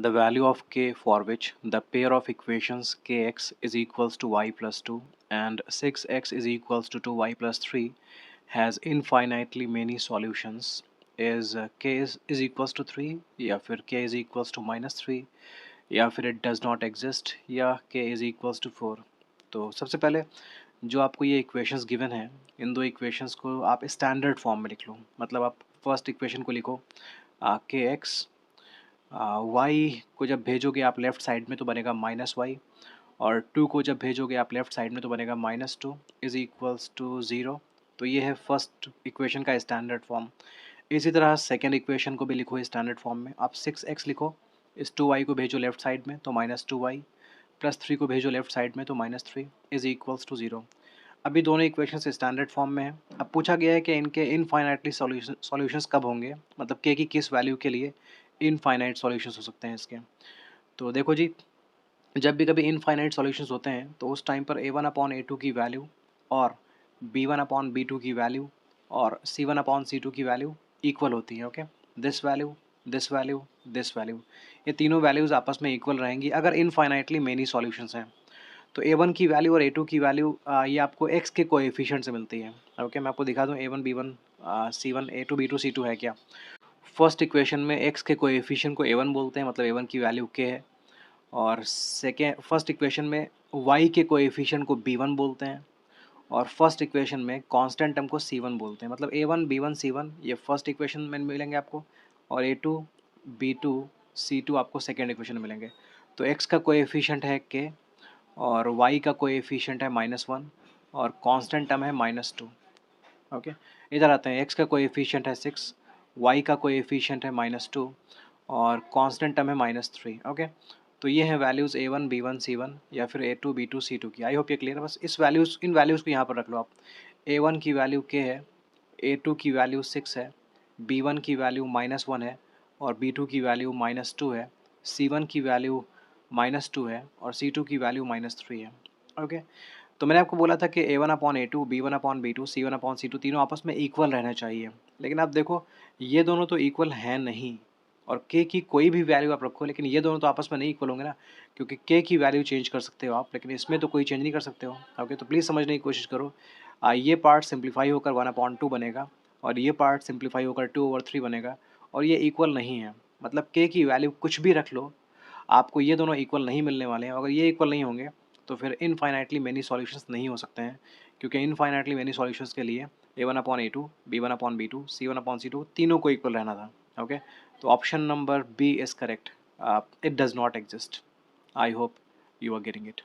the value of k for which the pair of equations kx is equals to y plus 2 and 6x is equals to 2y plus 3 has infinitely many solutions is k is equals to 3 या फिर k is equals to minus 3 या फिर it does not exist या k is equals to 4। तो सबसे पहले जो आपको ये इक्वेशंस गिवन है इन दो इक्वेशंस को आप स्टैंडर्ड फॉर्म में लिख लो। मतलब आप फर्स्ट इक्वेशन को लिखो के एक्स वाई को जब भेजोगे आप लेफ़्ट साइड में तो बनेगा माइनस वाई और टू को जब भेजोगे आप लेफ़्ट साइड में तो बनेगा minus two is equals to zero. तो ये है फर्स्ट इक्वेशन का स्टैंडर्ड फॉर्म। इसी तरह सेकेंड इक्वेशन को भी लिखो स्टैंडर्ड फॉर्म में। आप 6x लिखो, इस 2y को भेजो लेफ़्ट साइड में तो माइनस 2y प्लस 3 को भेजो लेफ़्ट साइड में तो minus 3 is equals to zero. अभी दोनों इक्वेशंस स्टैंडर्ड फॉर्म में हैं। अब पूछा गया है कि इनके इनफाइनाइटली सॉल्यूशंस कब होंगे, मतलब के की किस वैल्यू के लिए इनफाइनाइट सॉल्यूशंस हो सकते हैं इसके। तो देखो जी, जब भी कभी इनफाइनाइट सॉल्यूशंस होते हैं तो उस टाइम पर a1/a2 की वैल्यू और b1/b2 की वैल्यू और c1/c2 की वैल्यू इक्वल होती है। Okay, this value, this value, this value, ये तीनों वैल्यूज़ आपस में इक्वल रहेंगी अगर इनफाइनाइटली मेनी सॉल्यूशंस हैं। तो a1 की वैल्यू और a2 की वैल्यू ये आपको x के कोएफिशिएंट से मिलती है। ओके, मैं आपको दिखा दूँ a1 b1 c1 a2 b2 c2 है क्या। फर्स्ट इक्वेशन में x के कोएफिशिएंट को a1 बोलते हैं, मतलब a1 की वैल्यू k है। और सेकेंड फर्स्ट इक्वेशन में y के कोएफिशिएंट को b1 बोलते हैं और फर्स्ट इक्वेशन में कांस्टेंट टर्म को c1 बोलते हैं। मतलब a1 b1 c1 ये फर्स्ट इक्वेशन में मिलेंगे आपको और a2 b2 c2 आपको सेकेंड इक्वेशन में मिलेंगे। तो x का कोएफिशिएंट है k और y का कोएफिशिएंट है -1 और कांस्टेंट टर्म है -2। ओके, इधर आते हैं, x का कोएफिशिएंट है 6, y का कोएफिशिएंट है -2 और कांस्टेंट टर्म है -3। ओके, तो ये हैं वैल्यूज़ a1 b1 c1 या फिर a2 b2 c2 की। आई होप ये क्लियर है। बस इन वैल्यूज़ को यहाँ पर रख लो आप। a1 की वैल्यू k है, a2 की वैल्यू 6 है, b1 की वैल्यू -1 है और b2 की वैल्यू -2 है, c1 की वैल्यू -2 है और c2 की वैल्यू -3 है। ओके, तो मैंने आपको बोला था कि a1/a2 b1/b2 c1/c2 तीनों आपस में इक्वल रहना चाहिए। लेकिन आप देखो ये दोनों तो इक्वल हैं नहीं और k की कोई भी वैल्यू आप रखो लेकिन ये दोनों तो आपस में नहीं इक्वल होंगे ना, क्योंकि k की वैल्यू चेंज कर सकते हो आप लेकिन इसमें तो कोई चेंज नहीं कर सकते हो। ओके, तो प्लीज़ समझने की कोशिश करो। ये पार्ट सिंप्लीफाई होकर 1/2 बनेगा और ये पार्ट सिंप्लीफाई होकर 2/3 बनेगा और ये इक्वल नहीं है। मतलब k की वैल्यू कुछ भी रख लो, आपको ये दोनों इक्वल नहीं मिलने वाले हैं। अगर ये इक्वल नहीं होंगे तो फिर इनफाइनाइटली मेनी सॉल्यूशंस नहीं हो सकते हैं, क्योंकि इनफाइनाइटली मेनी सॉल्यूशंस के लिए a1/a2 b1/b2 c1/c2 तीनों को इक्वल रहना था। ओके, तो option number B is correct. It does not exist. I hope you are getting it.